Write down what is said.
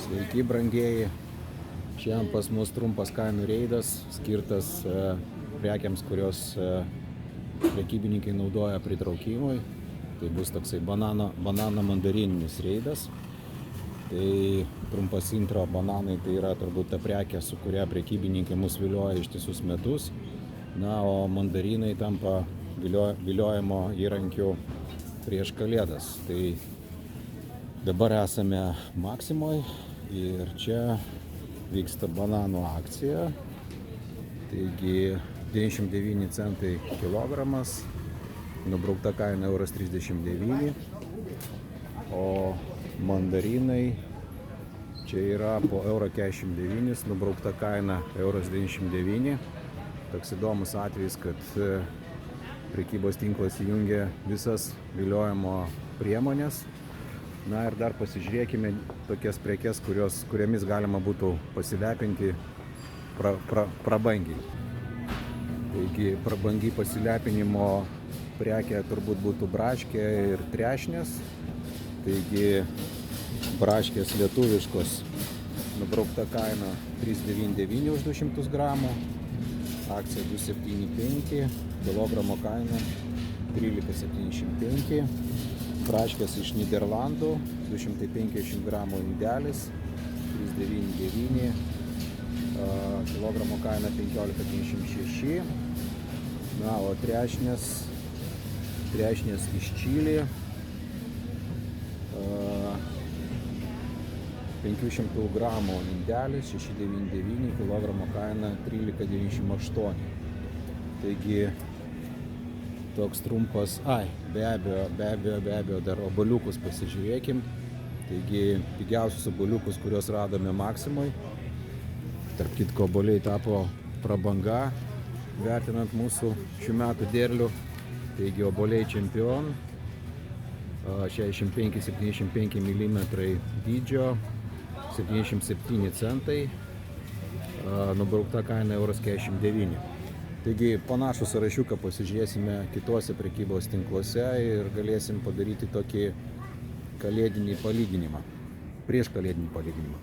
Sveiki, brangieji. Šiandien pas mus trumpas kainų reidas, skirtas prekiams, kurios prekybininkai naudoja pritraukimui. Tai bus toksai banano mandarininis reidas. Tai trumpas intro: bananai tai yra turbūt ta prekė, su kuria prekybininkai mus vilioja ištisus metus. Na, o mandarinai tampa viliojimo įrankiu prieš Kalėdas. Tai dabar esame Maksimoj ir čia vyksta bananų akcija. Taigi 99 centai kilogramas, nubraukta kaina €39, o mandarinai čia yra po €49, nubraukta kaina €99. Toks įdomus atvejis, kad prekybos tinklas įjungia visas viliojimo priemonės. Na ir dar pasižiūrėkime tokias prekes, kuriamis galima būtų pasilepinti prabangiai. Taigi prabangiai pasilepinimo prekė turbūt būtų braškė ir trešnės. Taigi braškės lietuviškos, nubraukta kaina €399 už 200 gramų, akcija 275, kilogramo kaina 13,75. Braškės iš Niderlandų, 250 gramų indelis, 399, kilogramo kaina 15,56. Na, o trešnės iš Čilės, 500 gramų indelis, 699, kilogramo kaina 13,98. Taigi toks trumpas, be abejo, dar oboliukus pasižiūrėkim. Taigi pigiausius oboliukus, kuriuos radome Maksimoj. Tarp kitko, oboliai tapo prabanga, vertinant mūsų šių metų derlių. Taigi oboliai Čempion, 65-75 mm dydžio, 77 centai, nubraukta kaina €49. Taigi panašų sąrašiuką pasižiūrėsime kitose prekybos tinkluose ir galėsim padaryti tokį kalėdinį palyginimą, prieš kalėdinį palyginimą.